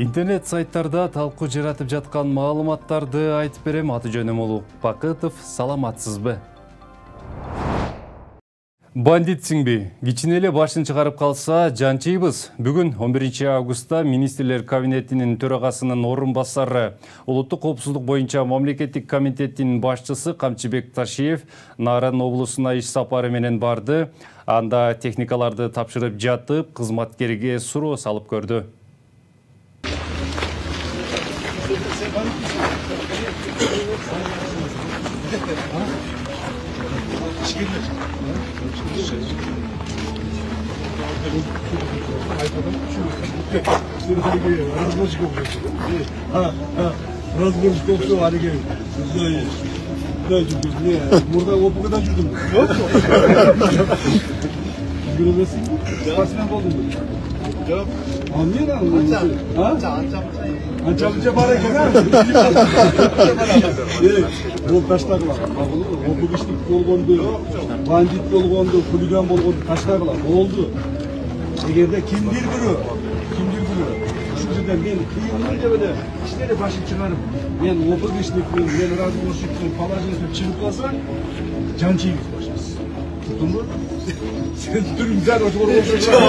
Интернет сайттарда талкуу жаратып жаткан маалыматтарды айтып берем. Аты жөнүм Улук Бакытов. Саламатсызбы? Бандитсиңби? Кичине эле башын чыгарып калса жанчыйбыз. Бүгүн 11 августта министрлер кабинетинин төрагасынын орун басары, улуттук коопсуздук боюнча мамлекеттик комитеттин башчысы Камчыбек Ташиев Нарын облусуна иш сапары менен барды. Анда техникаларды тапшырып жатып, кызматкерге суроо салып көрдү. Burada o kadar cüzdüm. Yok mu? Görüyorsun. Basman oldum. Yok. Anlıyor musun? Anca para gelen. Bu kaçtaklar. O bu işlik bolgondu. Bandit bolgondu, huligan bolgondu, kaçtaklar. Oldu. Egerde kimdir biri? Şurada ben kıyımlı böyle işleri başım çıkarıp ben opuk işlikten, ben razı oluşuktan falacılıktan çıkıp kalsam cançıyız başımız. Tuttun mu? Sen durun güzel otur olursa.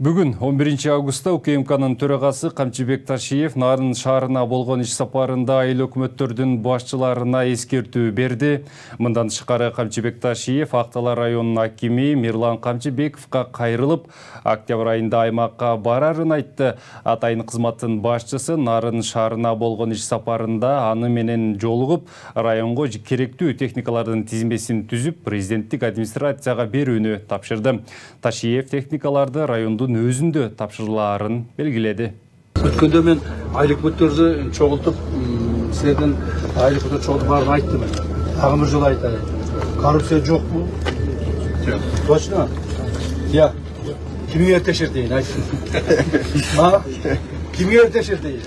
Бүгүн 11 августта УКМКнын төрагасы Камчыбек Ташиев Нарын шаарына болгон иш сапарында айыл өкмөттөрдүн башчыларына эскертүү берди. Мындан тышкары Камчыбек Ташиев Актала районунун акими Мирлан Камчыбековго кайрылып, октябрь айында аймакка барарын айтты. Атайын кызматтын башчысы Нарын шаарына болгон иш сапарында аны менен жолугуп, районго керектүү техникалардын тизмесин түзүп, президенттик администрацияга берүүнү тапшырды. Ташиев техникаларды райондун өзүндө тапшырылаарын белгиледи. Өткөндө мен айыл өкмөттөрдү чогултуп, силердин айыл өкмөттөрдү чогултуп барып айттым. Дагы бир жолу айтайын. Коррупция жокпу? Жок. Точно? Я. Кимге текшертейин айтсын. А? Кимге текшертейин?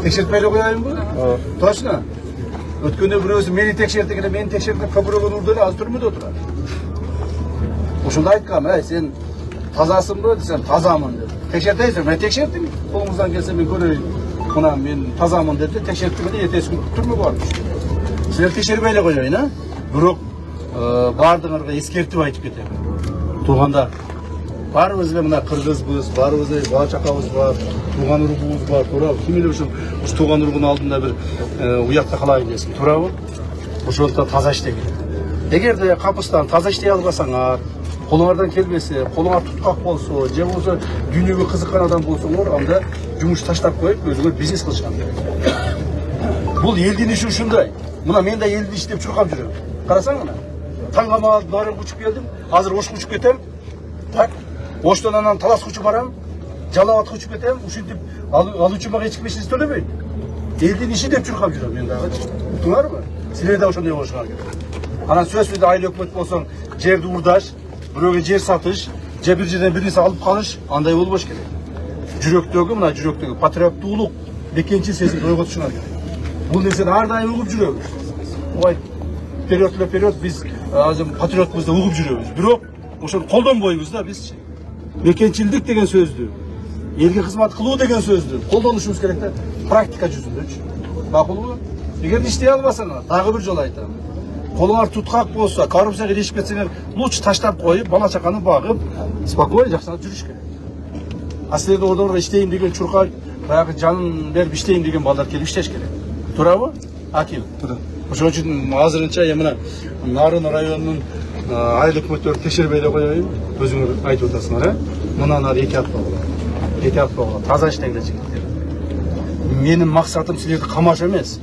Текшертпей эле коеюнбу? Точно? Өткөндө бирөөсү мени текшертти, мени текшертип көбүрөөк урду эле азыр түрмөдө отурат. Ошондо айткам, сен тазасыңбы десем, тазамын деп. Текшертесиң, мен текшерттим. Колуңуздан келсе мен көрөйүн. Мына мен тазамын деп текшерттим эле, эртеси күнү түрмөгө барып. Силер текшербей эле коеюн, Бирок баардыгыңарга эскертип айтып кетем. Туугандар, баарыбыз эле мына кыргызбыз, баарыбыз эле бала чакабыз бар, тууган уругубуз бар, туурабы? Ким эле ушул тууган уругунун алдында бир уякта калайын десин, туурабы? Ошондо таза иштей керек. Эгерде капыстан таза иштей албасаңар, колуңардан келбесе, колуңар туткак болсо, же болсо дүйнөгө кызыккан адам болсоңор, анда жумуш таштап коюп, өзүңөр бизнес кылышкан керек. Бул элдин иши ушундай. Мына мен да элдин иши деп чуркап жүрөм. Карасаң мына. Таң кама нарын учуп келдим, азыр Ошко учуп кетем. Так, Оштон анан Таласка учуп барам, Жалал Абадка учуп кетем, ушинтип ал үчүн мага эч ким эч төлөбөйт. Элдин иши деп чуркап жүрөм мен дагы. Уктуңарбы? Силер да ошондой болушуңар керек. Анан сөзсүз айыл өкмөт болсоң, жерди урдаш, бирөөгө жер сатыш, же бир жерден бир нерсе алып калыш, андай болбош керек. Жүрөктөгү патриоттуулук, бекенчи сезимди ойготушуңар керек. Бул нерсени ар дайым угуп жүрөбүз. Ой, вперед, биз азыр патриотбуз деп угуп жүрөбүз. Бирок ошону колдонбойбуз да бизчи. Бекенчилдик деген сөздү, элге кызмат кылуу деген сөздү колдонушубуз керек да, практика жүзүндөчү. Макулбу? Эгер иштей албасаңар, дагы бир жолу айтам. Колуңар туткак болсо, коррупцияга иришип кетсеңер, лучше таштап коюп, бала чаканы багып, спокойно жакшылап жүрүш керек. А силерде ордо иштейм деген чуркап, баягы жанын берип иштейм деген балдар келип иштеш керек. Туурабы? Аким. Туура. Ошон үчүн азырынча мына Нарын районунун айыл өкмөттөрү текшербей эле коеюн, өзүңөр айтып атасыңар, Мындан ары 2 апта болот. 2 апта болот. Таза иштеңдер жигиттер. Менин максатым силерди камаш эмес.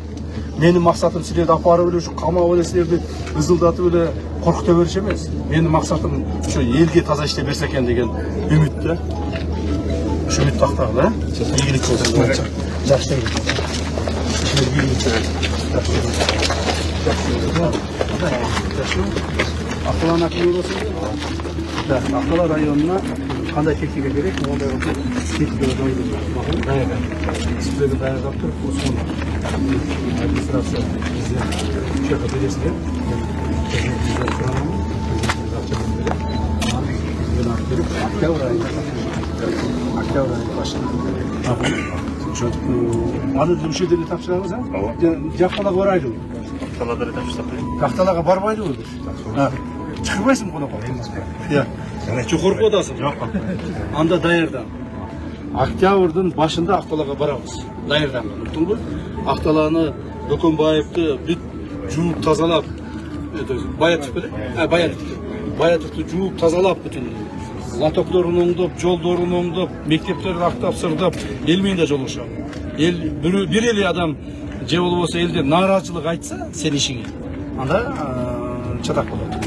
Менин максатым силерди апарып эле ушу камап эле силерди ызылдатып эле коркута бериш эмес. Менин максатым ушу элге таза иштей берсе экен деген үмүт да. Ушу үмүттү актагыла, ийгилик болсун. Жакшы эле. Актала аким болсун. Да, Актала районуна кандай техника керек, мондай техника бар. Силерди даярдап туруп, ошону администрация президент чакырып бересиздер. Октябрь айы başında. Аны жүршеден тапшырамыз, жақталаға барайды. Жақталаға бармайды ол. Шығырмайсың қонаққа. Çok korku odasın. Anda Dayır'dan. Октябрьдың başında Ақталаға барамыз. Dayır'dan. Unuttun mu? Ақталаны Доконбаевты бүт жуып тазалап, Баятовты жуып тазалап бүтін. Латокларын оңдап, жолдарын оңдап, мектептерін ақтап, сырдап, елмен де жолықша. Bir eli adam же болса елде наразылық айтса, сен ішіңе. Анда чатақ болады.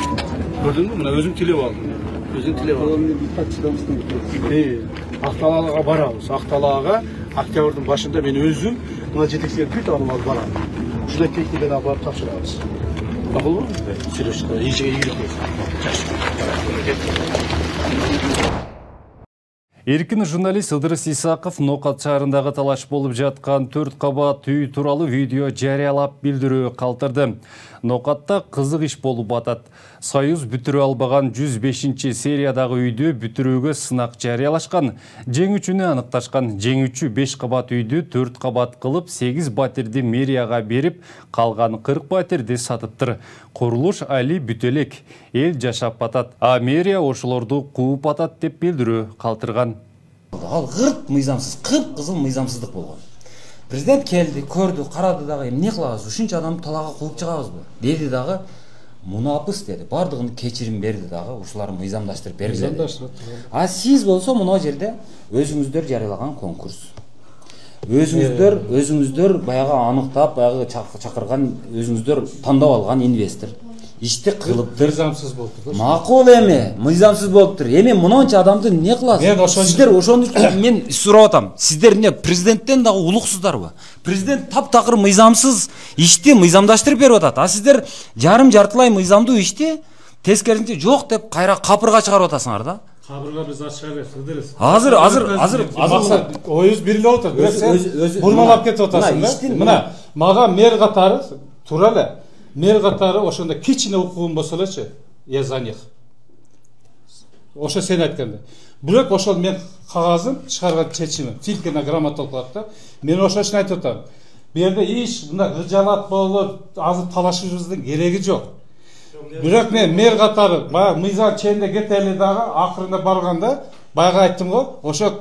Көрдің бе? Мына өзің тілеп алдың. Өзің тілеп алдың. Ақталаға барамыз. Ақталаға Октябрьдің başında мен өзім мына жетекшілер бүт алып барамын. Шуда техниканы алып тапсырамыз. Мақұл ба? Сережка, ешіге игілік болсын. Эркин журналист Ыдырыс Исаков Ноқат шаарындагы талаш болуп жаткан 4 кабат үй тууралуу видео жарыялап билдирүү калтырды. Ноқатта кызык иш болуп атат. Союз бүтүрө албаган 105-сериядагы үйдү бүтүрүүгө сынак жарыялашкан. Жеңүүчүнү аныкташкан. Жеңүүчү 5 кабат үйдү 4 кабат кылып 8 батирди мэрияга берип, калган 40 батирди сатыптыр. Курулуш али бүт элек. Эл жашап атат. А мэрия ошолорду кууп атат деп билдирүү калтырган. Ал гырт мыйзамсыз, кып-кызыл мыйзамсыздык болгон. Президент келди, көрдү, карады дагы, эмне кылабыз? Ушунча адамды талаага кууп чыгабызбы? Деди дагы, мунапыс деди. Бардыгын кечирим берди дагы, ушулар мыйзамдаштырып берди. А сиз болсо мына жерде өзүңүздөр жарыялаган конкурс. Өзүңүздөр баягы аныктап, баягы чакырган, өзүңүздөр тандап алган инвестор. Ишти кылыптыр. Мыйзамсыз болуптур. Макул эми, мыйзамсыз болуптур. Эми мынанча адамды не кыласыз? Сиздер ошону мен сурап атам. Сиздер эмне президенттен дагы улуксуздарбы? Президент таптакыр мыйзамсыз ишти мыйзамдаштырып берип атат. А сиздер жартылай мыйзамдуу ишти тескерисинче жок деп кайра капырга чыгарып атасыңар да. Кабырга биз ачыга берип Ыдырыс. Азыр оюз бирилип отур. Бирок сен бурмалап кетип атасың да. Мына мага мэр катары туура эле. Мэр катары ошондо кичине укугум болсо элечи, я за них. Ошо сен айтканда. Бирок ошол мен кагазым чыгарган чечимим, Филькина грамоталык кылат да. Мен ошо үчүн айтып атам. Бу жерде иш мындай гыжалат болуп, азыр талашышыбыздын кереги жок. Бирок мен мэр катары баягы мыйзам ченде кетели дагы акырында барганда, баягы айттым го, ошо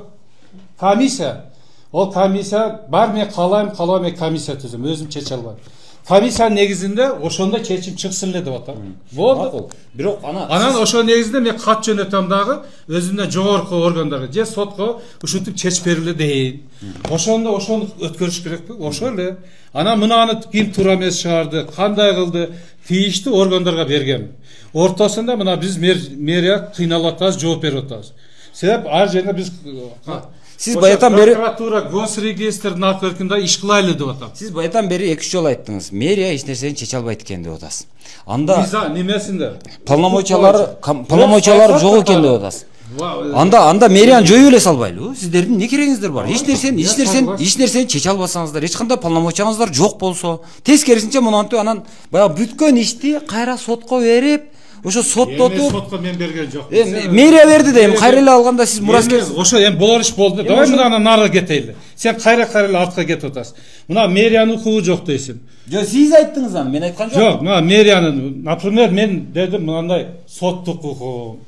комиссия, ол комиссия бар, мен каалайм комиссия түзөм, өзүм чече албайм. Комиссия негизинде ошондо чечим чыксын эле деп атам. Болду. Бирок анан ошо негизинде мен кат жөнөтөм дагы өзүнө жогорку органдарга же сотко ушинтип чечип бериле дейин. Ошондо ошону өткөрүш керекпи? Ошо эле. Анан мынаны ким туура эмес чыгарды, кандай кылды, тийиштүү органдарга берген. Ортосунда мына биз мэрия кыйналып атабыз, жооп берип атабыз. Себеп ар жерде биз Siz bayatan beri prokuratura, Gosregistr narkotikinde iş kılaylı деп атам. Siz bayatan beri 2 жол айттыңыз. Мэрия эч нерсени чече албайт экен деп атасыз. Анда немесинде? Полномочиялар жок экен деп атасыз. Анда мэрияны жоюп эле салбайлыбы? Сиздердин не керегиңиздер бар? Эч нерсени чече албасаңыздар, эч кандай полномочияңыздар жок болсо, тескерисинче мынантип анан баягы бүткөн ишти кайра сотко берип, ошо соттотуп сотко мен берген жок. Мэрия берди да, эми кайра эле алганда сиз мураскер. Ошо эми болор иш болду. Давай мынаны нары кетейли. Сен кайра эле артка кетип атасың. Мына мэриянын укугу жок дейсиң. Жок, сиз айттыңыз аны, мен айткан жокмун. Жок, мына мэриянын, например, мен дедим мындай соттук укугу,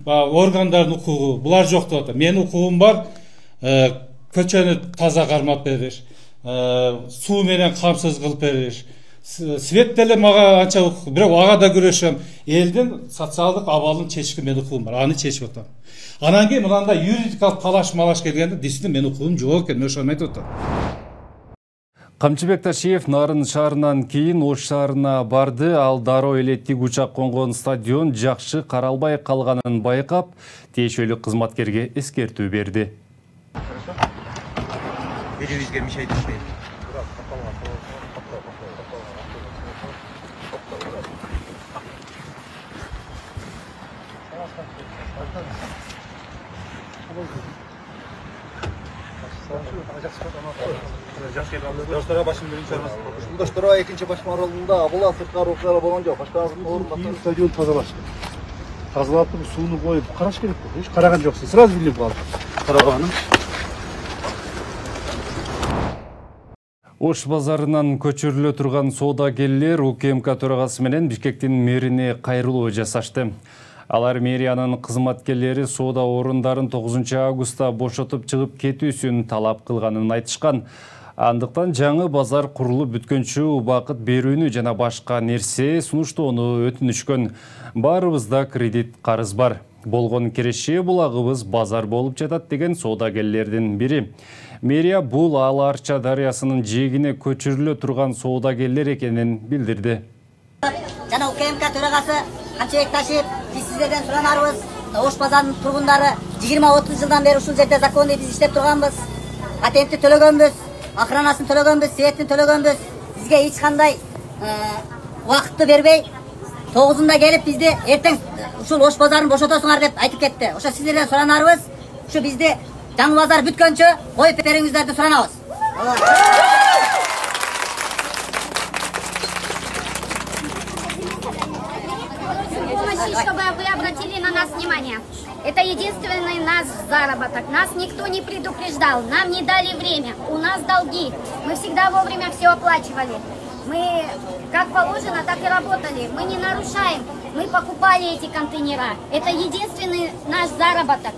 органдардын укугу, булар жок деп атам. Менин укугум бар, көчөнү таза кармап бериш, суу менен камсыз кылып бериш. Свет деле мага анча укук, бирок ага да күрөшөм. Элдин социалдык абалын чечишке мен укугум бар, аны чечип атам. Анан кийин мындай юридикалык талаш келгенде действительно мен укугум жок экен, мен ошону айтып атам. Камчыбек Ташиев Нарын шаарынан кийин Ош шаарына барды. Ал дароо эле тик учак конгон стадион жакшы каралбай калганын байкап, тиешелүү кызматкерге эскертүү берди. Телевизорге мешает ишти. Dostlara başım birinci olmasın. Dostlara ikinci baş maralında abula sırtlar oklara boğan yok. Başkanımızın doğru İyi stadion tazalaştı. Тазалап туруп сууну коюп караш керек болду. Эч караган жоксуң. Сразу билип калдым. Караганын. Ош базарынан көчүрүлө турган соодагерлер УКМК төрагасы менен Бишкектин мэрине кайрылуу жасашты. Алар мэриянын кызматкерлери соода орундарын 9 августта бошотуп чыгып кетүүсүн талап кылганын айтышкан. Андыктан жаңы базар курулуп бүткөнчө убакыт берүүнү жана башка нерсе сунуштоону өтүнүшкөн. Барыбызда кредит карыз бар. Болгон кереше булагыбыз базар болуп жатат деген соодагерлердин бири. Мэрия бул Ала-Арча дарыясынын жээгине көчүрүлө турган соодагерлер экенин билдирди. Жана УКМК төрагасы Камчыбек Ташиев, биз сиздерден суранарбыз. Ош базарынын тургундары 20-30 жылдан бери ушул жерде закондуу биз иштеп турганбыз. Патентти төлөгөнбүз, охранасын төлөгөнбүз, светин төлөгөнбүз. Бизге эч кандай убакытты бербей, 9-ында келип бизди эртең ушул Ош базарын бошотосуңар деп айтып кетти. Ошо сиздерден суранарбыз, ушу бизди жаңы базар бүткөнчө коюп бериңиздерди суранабыз. Чтобы вы обратили на нас внимание. Это единственный наш заработок. Нас никто не предупреждал, нам не дали время. У нас долги. Мы всегда вовремя все оплачивали. Мы как положено, так и работали. Мы не нарушаем. Мы покупали эти контейнера. Это единственный наш заработок.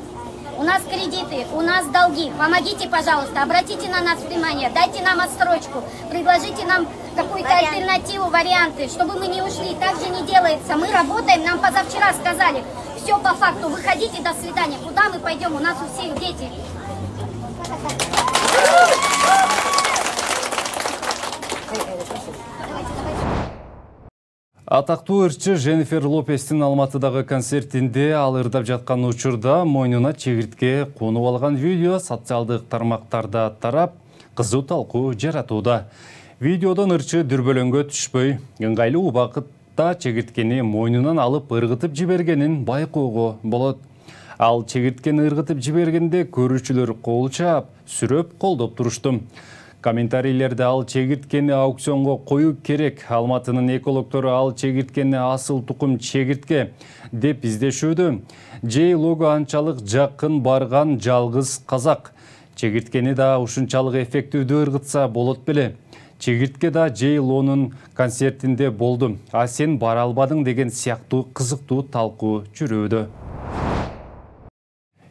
У нас кредиты, у нас долги. Помогите, пожалуйста, обратите на нас внимание, дайте нам отсрочку, предложите нам какую-то альтернативу, варианты, чтобы мы не ушли. Так же не делается. Мы работаем, нам позавчера сказали, все по факту, выходите, до свидания. Куда мы пойдем? У нас у всех дети. Атактуу ырчы Женнифер Лопестин Алматыдагы концертинде ал ырдап жаткан учурда мойнуна чегиртке конуп алган видео социалдык тармактарда тарап, кызуу талкуу жаратууда. Видеодон ырчы дүрбөлөңгө түшпөй, ыңгайлуу убакытта чегирткени мойнунан алып ыргытып жибергенин байкоого болот. Ал чегирткени ыргытып жибергенде көрүүчүлөр кол чаап, сүрөп колдоп турушту. Комментарийлерде ал чегирткени аукционго коюу керек. Алматынын экологтору ал чегирткени асыл тукум чегиртке деп издешүүдө. Джей Лого анчалык жакын барган жалгыз казак. Чегирткени да ушунчалык эффективдүү ыргытса болот беле. Чегиртке да Джей Лонун концертинде болду. А сен бара албадың деген сыяктуу кызыктуу талкуу жүрүүдө.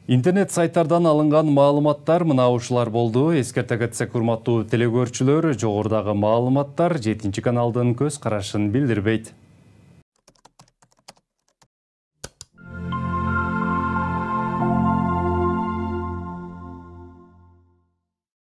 Интернет сайттардан алынган маалыматтар мына ушулар болду. Эскерте кетсек, урматтуу телекөрүүчүлөр, жогорудагы маалыматтар 7 каналдын көз карашын билдирбейт.